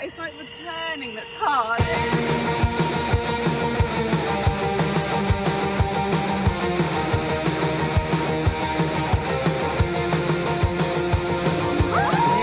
It's like the turning that's hard.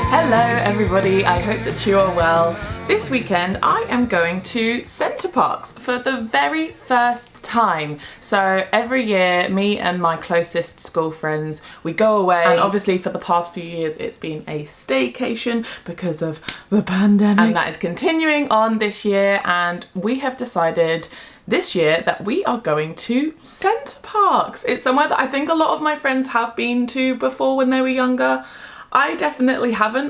Hello everybody, I hope that you are well. This weekend I am going to Centre Parcs for the very first time. So every year me and my closest school friends, we go away, and obviously for the past few years it's been a staycation because of the pandemic, and that is continuing on this year, and we have decided this year that we are going to Centre Parcs. It's somewhere that I think a lot of my friends have been to before when they were younger. I definitely haven't.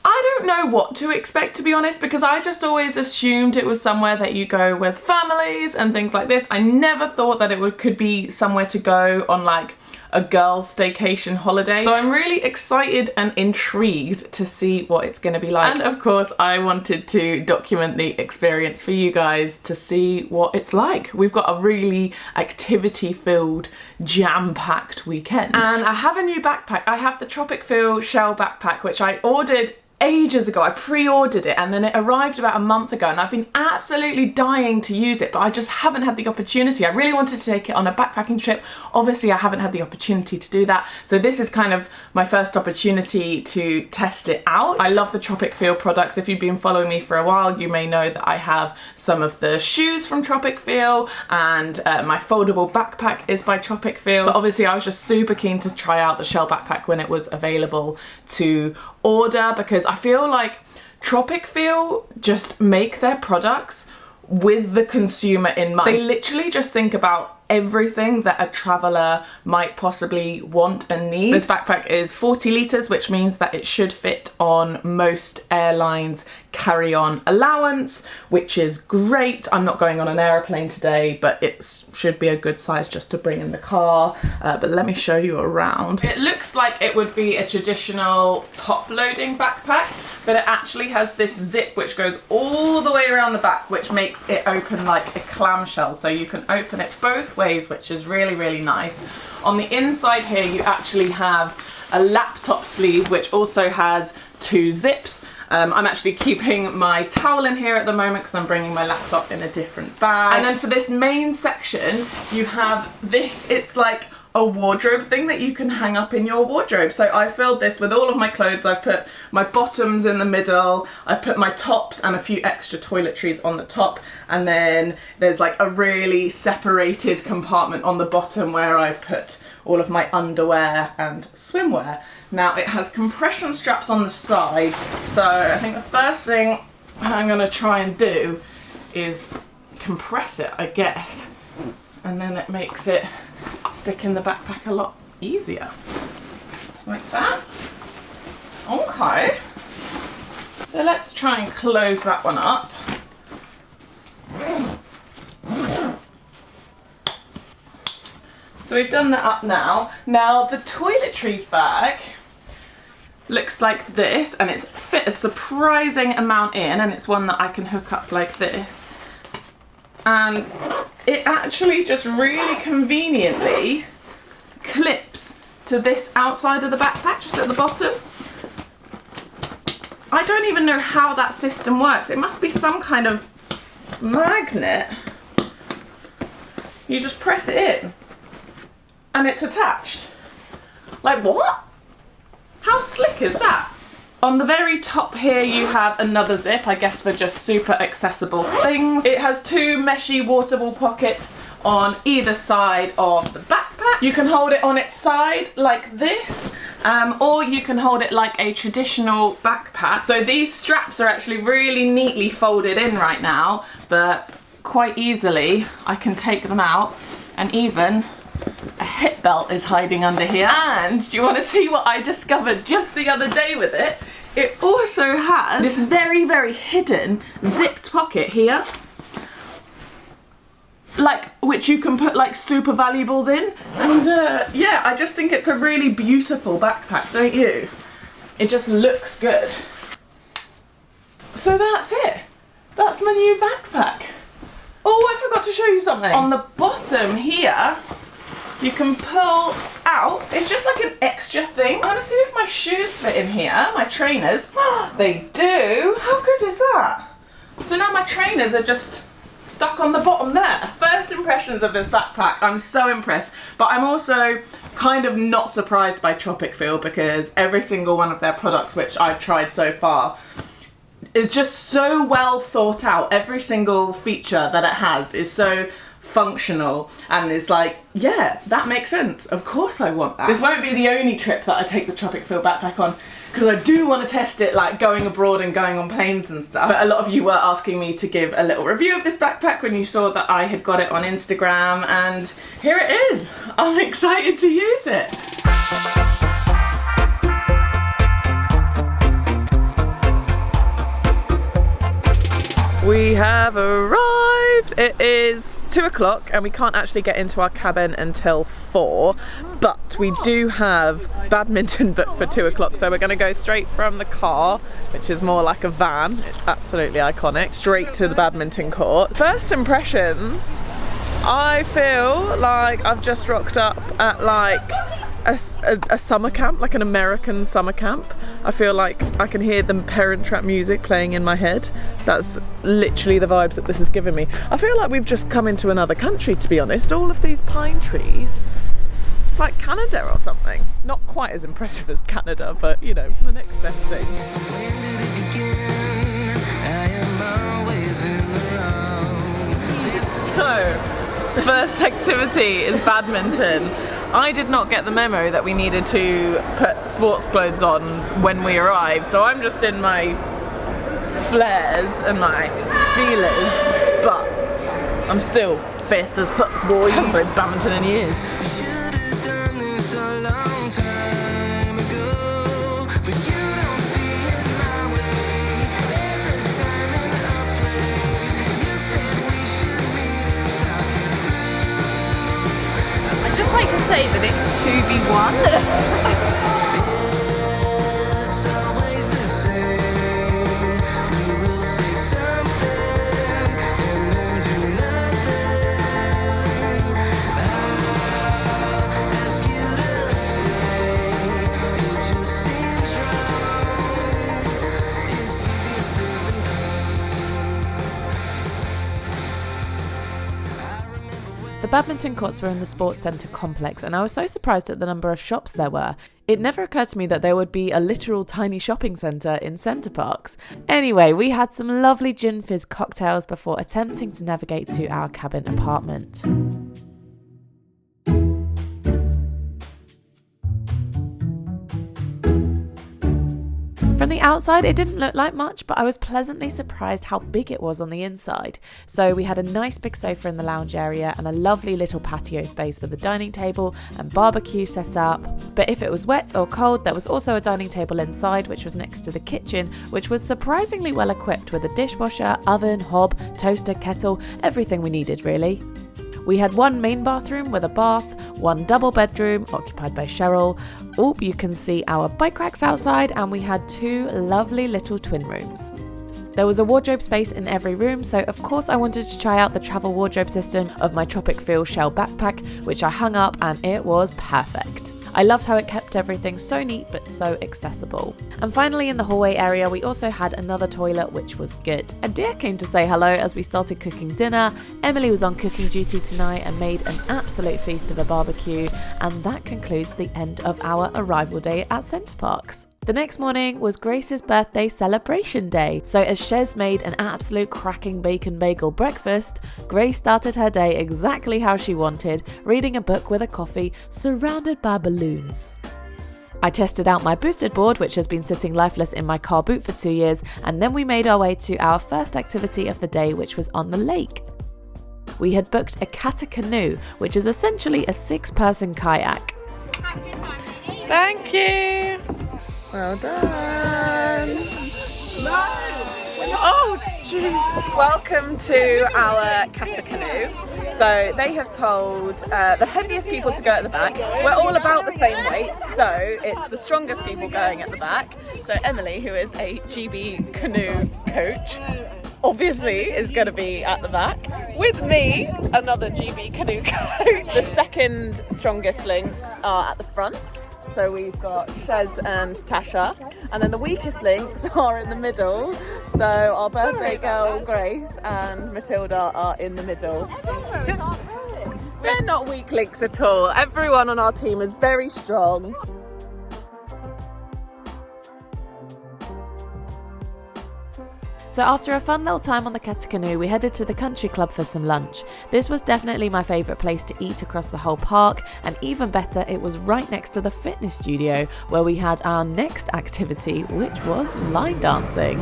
I don't know what to expect, to be honest, because I just always assumed it was somewhere that you go with families and things like this. I never thought that it could be somewhere to go on like a girls' staycation holiday. So I'm really excited and intrigued to see what it's going to be like. And of course I wanted to document the experience for you guys to see what it's like. We've got a really activity-filled, jam-packed weekend. And I have a new backpack. I have the Tropic Feel Shell backpack, which I ordered ages ago. I pre-ordered it and then it arrived about a month ago, and I've been absolutely dying to use it, but I just haven't had the opportunity. I really wanted to take it on a backpacking trip. Obviously I haven't had the opportunity to do that, so this is kind of my first opportunity to test it out. I love the Tropic Feel products. If you've been following me for a while, you may know that I have some of the shoes from Tropic Feel, and my foldable backpack is by Tropic Feel. So obviously I was just super keen to try out the Shell backpack when it was available to order, because I feel like Tropic Feel just make their products with the consumer in mind. They literally just think about everything that a traveller might possibly want and need. This backpack is 40 litres, which means that it should fit on most airlines' carry-on allowance, which is great. I'm not going on an aeroplane today, but it should be a good size just to bring in the car. But let me show you around. It looks like it would be a traditional top-loading backpack, but it actually has this zip which goes all the way around the back, which makes it open like a clamshell, so you can open it both ways, which is really, really nice. On the inside here you actually have a laptop sleeve, which also has two zips. I'm actually keeping my towel in here at the moment because I'm bringing my laptop in a different bag. And then for this main section you have this, it's like a wardrobe thing that you can hang up in your wardrobe. So I filled this with all of my clothes. I've put my bottoms in the middle, I've put my tops and a few extra toiletries on the top, and then there's like a really separated compartment on the bottom where I've put all of my underwear and swimwear. Now it has compression straps on the side, so I think the first thing I'm gonna try and do is compress it, I guess, and then it makes it stick in the backpack a lot easier. Like that. Okay. So let's try and close that one up. So we've done that up now. Now the toiletries bag looks like this, and it's fit a surprising amount in, and it's one that I can hook up like this. And it actually just really conveniently clips to this outside of the backpack, just at the bottom. I don't even know how that system works. It must be some kind of magnet. You just press it in and it's attached. Like, what? How slick is that? On the very top here you have another zip, I guess for just super accessible things. It has two meshy waterable pockets on either side of the backpack. You can hold it on its side like this, or you can hold it like a traditional backpack. So these straps are actually really neatly folded in right now, but quite easily I can take them out, and even a hip belt is hiding under here. And do you want to see what I discovered just the other day with it? It also has this very, very hidden zipped pocket here, like, which you can put like super valuables in. And yeah, I just think it's a really beautiful backpack, don't you? It just looks good. So that's it. That's my new backpack. Oh, I forgot to show you something. On the bottom here, you can pull out. It's just like an extra thing. I'm gonna see if my shoes fit in here, my trainers. They do. How good is that? So now my trainers are just stuck on the bottom there. First impressions of this backpack, I'm so impressed, but I'm also kind of not surprised by Tropic Feel because every single one of their products which I've tried so far is just so well thought out. Every single feature that it has is so functional and is like, yeah, that makes sense. Of course I want that. This won't be the only trip that I take the Tropic Feel backpack on because I do want to test it, like going abroad and going on planes and stuff. But a lot of you were asking me to give a little review of this backpack when you saw that I had got it on Instagram, and here it is. I'm excited to use it. We have arrived. It is 2 o'clock and we can't actually get into our cabin until 4, but we do have badminton booked for 2 o'clock, so we're going to go straight from the car, which is more like a van, it's absolutely iconic, straight to the badminton court. First impressions, I feel like I've just rocked up at like a summer camp, like an American summer camp. I feel like I can hear the Parent Trap music playing in my head. That's literally the vibes that this is giving me. I feel like we've just come into another country, to be honest. All of these pine trees, it's like Canada or something. Not quite as impressive as Canada, but you know, the next best thing. So, the first activity is badminton. I did not get the memo that we needed to put sports clothes on when we arrived, so I'm just in my flares and my feelers, but I'm still fit as fuck, boy. I haven't played badminton in years. Like to say that it's 2v1. The badminton courts were in the sports centre complex, and I was so surprised at the number of shops there were. It never occurred to me that there would be a literal tiny shopping centre in Centre Parcs. Anyway, we had some lovely gin fizz cocktails before attempting to navigate to our cabin apartment. From the outside, it didn't look like much, but I was pleasantly surprised how big it was on the inside. So we had a nice big sofa in the lounge area and a lovely little patio space with a dining table and barbecue set up. But if it was wet or cold, there was also a dining table inside, which was next to the kitchen, which was surprisingly well equipped with a dishwasher, oven, hob, toaster, kettle, everything we needed really. We had one main bathroom with a bath, one double bedroom occupied by Cheryl. Oh, you can see our bike racks outside, and we had 2 lovely little twin rooms. There was a wardrobe space in every room, so of course I wanted to try out the travel wardrobe system of my Tropic Feel shell backpack, which I hung up and it was perfect. I loved how it kept everything so neat but so accessible. And finally, in the hallway area, we also had another toilet, which was good. A deer came to say hello as we started cooking dinner. Emily was on cooking duty tonight and made an absolute feast of a barbecue. And that concludes the end of our arrival day at Centre Parcs. The next morning was Grace's birthday celebration day, so as Shez made an absolute cracking bacon bagel breakfast, Grace started her day exactly how she wanted, reading a book with a coffee, surrounded by balloons. I tested out my boosted board, which has been sitting lifeless in my car boot for 2 years, and then we made our way to our first activity of the day, which was on the lake. We had booked a katakanu, which is essentially a 6-person kayak. Thank you! Well done! No! Oh, jeez! Welcome to our katakanu. So they have told the heaviest people to go at the back. We're all about the same weight, so it's the strongest people going at the back. So Emily, who is a GB canoe coach, obviously is going to be at the back. With me, another GB canoe coach. The second strongest links are at the front. So we've got Shez and Tasha, and then the weakest links are in the middle. So our birthday girl Grace and Matilda are in the middle. They're not weak links at all. Everyone on our team is very strong. So after a fun little time on the katakanu, we headed to the country club for some lunch. This was definitely my favourite place to eat across the whole park, and even better, it was right next to the fitness studio where we had our next activity, which was line dancing.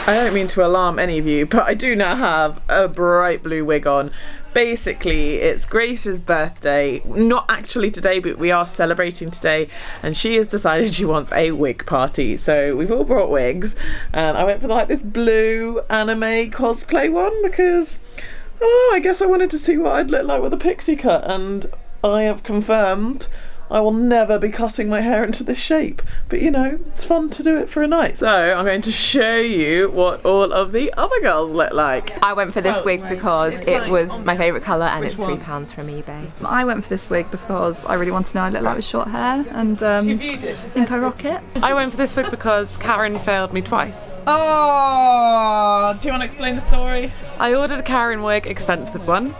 I don't mean to alarm any of you, but I do now have a bright blue wig on. Basically, it's Grace's birthday. Not actually today, but we are celebrating today, and she has decided she wants a wig party. So we've all brought wigs, and I went for like this blue anime cosplay one because, I don't know, I guess I wanted to see what I'd look like with a pixie cut, and I have confirmed I will never be cutting my hair into this shape, but you know, it's fun to do it for a night. So I'm going to show you what all of the other girls look like. I went for this wig because it was my favourite colour, and it's £3 from eBay. I went for this wig because I really wanted to know what I look like with short hair, and I think I rock it. I went for this wig because Karen failed me twice. Oh, do you want to explain the story? I ordered a Karen wig, expensive one.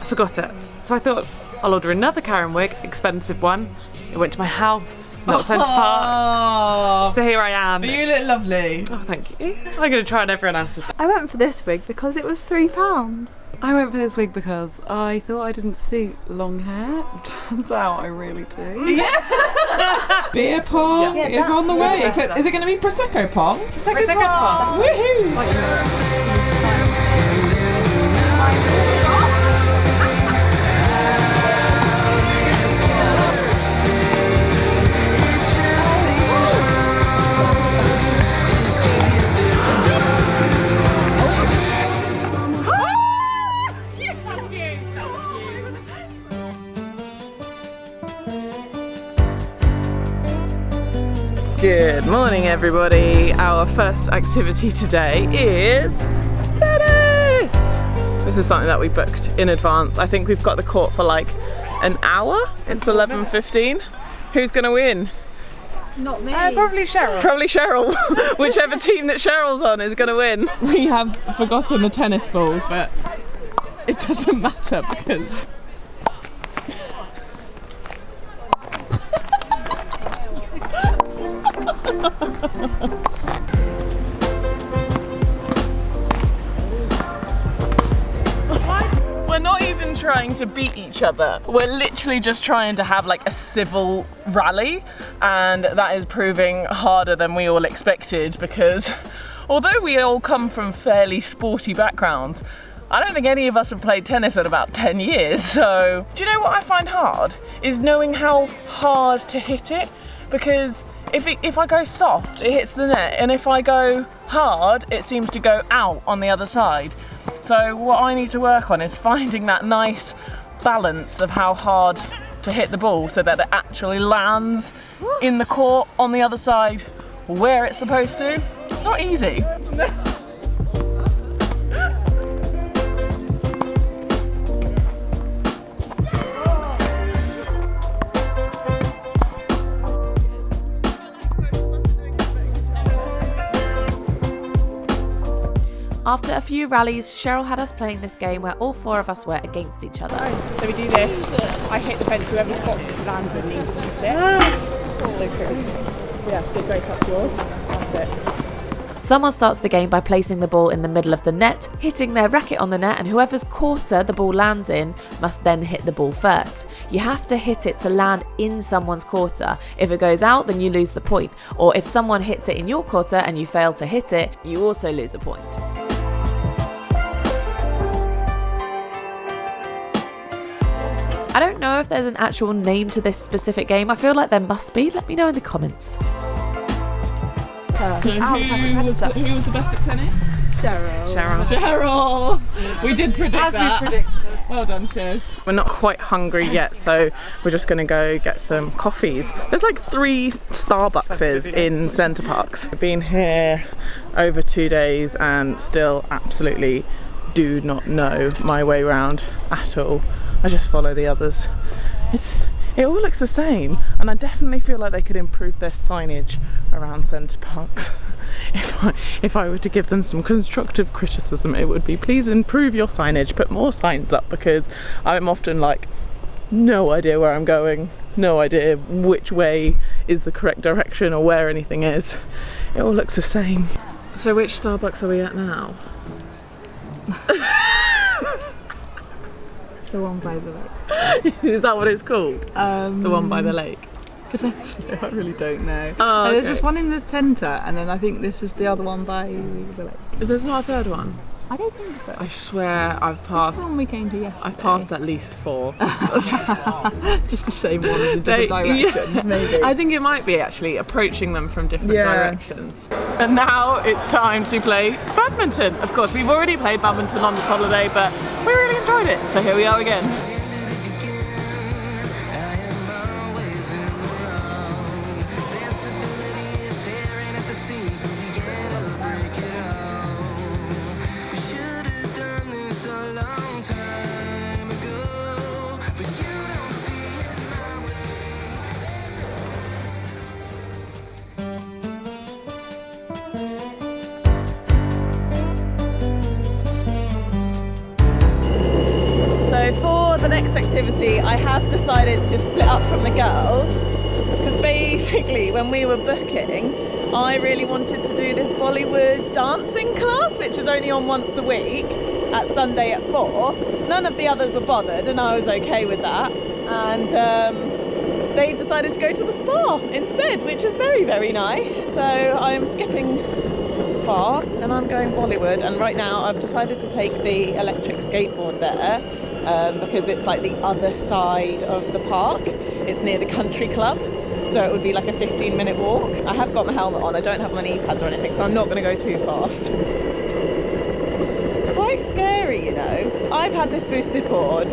I forgot it. So I thought, I'll order another Karen wig, expensive one. It went to my house, not Centre Parcs. So here I am. But you look lovely. Oh, thank you. I'm going to try on everyone else's. I went for this wig because it was £3. I went for this wig because I thought I didn't suit long hair. Turns out I really do. Yeah. Beer pong is on the way. Except, is it going to be Prosecco pong? Prosecco pong. Woohoo! Good morning, everybody. Our first activity today is tennis. This is something that we booked in advance. I think we've got the court for like an hour. It's 11:15. Who's going to win? Not me. Probably Cheryl. Probably Cheryl. Whichever team that Cheryl's on is going to win. We have forgotten the tennis balls, but it doesn't matter because we're not even trying to beat each other. We're literally just trying to have like a civil rally, and that is proving harder than we all expected because although we all come from fairly sporty backgrounds, I don't think any of us have played tennis in about 10 years. So, do you know what I find hard? Is knowing how hard to hit it, because if I go soft, it hits the net, and if I go hard, it seems to go out on the other side. So what I need to work on is finding that nice balance of how hard to hit the ball so that it actually lands in the court on the other side where it's supposed to. It's not easy. After a few rallies, Cheryl had us playing this game where all four of us were against each other. So we do this, I hit the fence, whoever's box it lands in needs to hit it. Yeah, so Grace, up yours. That's it. Someone starts the game by placing the ball in the middle of the net, hitting their racket on the net, and whoever's quarter the ball lands in must then hit the ball first. You have to hit it to land in someone's quarter. If it goes out, then you lose the point. Or if someone hits it in your quarter and you fail to hit it, you also lose a point. I don't know if there's an actual name to this specific game. I feel like there must be. Let me know in the comments. So who was the best at tennis? Cheryl. We did predict that. Well done, Shiz. We're not quite hungry yet, so we're just going to go get some coffees. There's like 3 Starbuckses in Centre Parcs. I've been here over 2 days and still absolutely do not know my way around at all. I just follow the others. It all looks the same, and I definitely feel like they could improve their signage around Centre Parcs. If I were to give them some constructive criticism, it would be, please improve your signage, put more signs up, because I'm often like, no idea where I'm going, no idea which way is the correct direction or where anything is. It all looks the same. So which Starbucks are we at now? The one by the lake. Is that what it's called? The one by the lake? Potentially, I really don't know. Oh, okay. There's just one in the centre, and then I think this is the other one by the lake. There's not a third one? I don't think so. I swear I've passed. That's the one we came to yesterday. I've passed at least 4. Just the same ones in different directions, yeah. maybe. I think it might be actually approaching them from different directions. And now it's time to play badminton. Of course, we've already played badminton on this holiday, but we really enjoyed it. So here we are again. For the next activity, I have decided to split up from the girls, because basically when we were booking, I really wanted to do this Bollywood dancing class, which is only on once a week at Sunday at 4. None of the others were bothered, and I was okay with that, and they've decided to go to the spa instead, which is very, very nice. So I'm skipping spa and I'm going Bollywood, and right now I've decided to take the electric skateboard there because it's like the other side of the park. It's near the country club, so it would be like a 15-minute walk. I have got my helmet on, I don't have my knee pads or anything, so I'm not going to go too fast. It's quite scary, you know. I've had this boosted board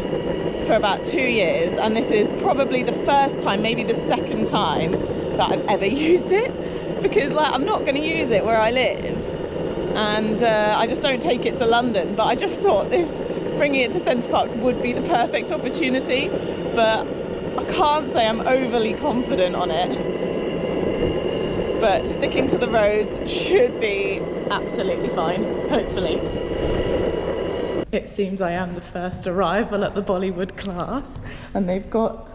for about 2 years, and this is probably the first time, maybe the second time that I've ever used it, because like I'm not going to use it where I live, and I just don't take it to London. But I just thought bringing it to Centre Parcs would be the perfect opportunity, but I can't say I'm overly confident on it. But sticking to the roads should be absolutely fine, hopefully. It seems I am the first arrival at the Bollywood class, and they've got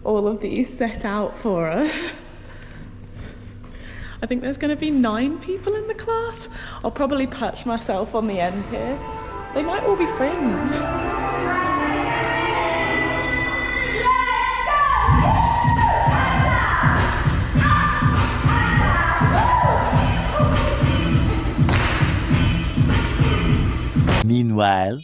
all of these set out for us. I think there's going to be 9 people in the class. I'll probably perch myself on the end here. They might all be friends. Meanwhile,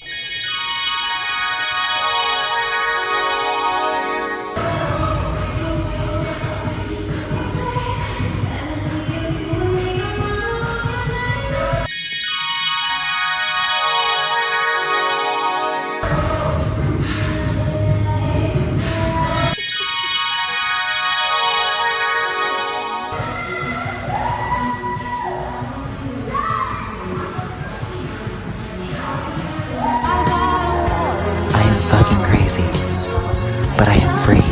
but I am free.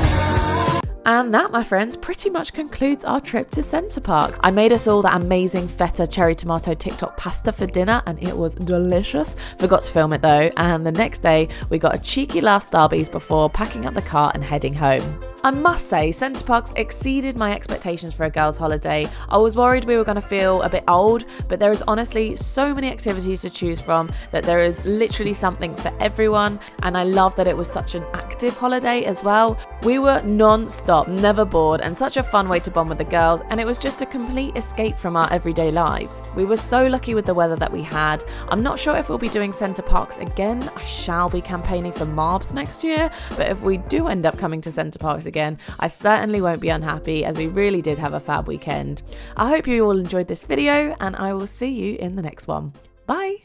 And that, my friends, pretty much concludes our trip to Centre Parcs. I made us all that amazing feta cherry tomato TikTok pasta for dinner, and it was delicious. Forgot to film it though, and the next day we got a cheeky last Starbies before packing up the car and heading home. I must say, Centre Parcs exceeded my expectations for a girls' holiday. I was worried we were going to feel a bit old, but there is honestly so many activities to choose from that there is literally something for everyone, and I love that it was such an active holiday as well. We were non-stop, never bored, and such a fun way to bond with the girls, and it was just a complete escape from our everyday lives. We were so lucky with the weather that we had. I'm not sure if we'll be doing Centre Parcs again. I shall be campaigning for Marbs next year, but if we do end up coming to Centre Parcs again, I certainly won't be unhappy, as we really did have a fab weekend. I hope you all enjoyed this video, and I will see you in the next one. Bye!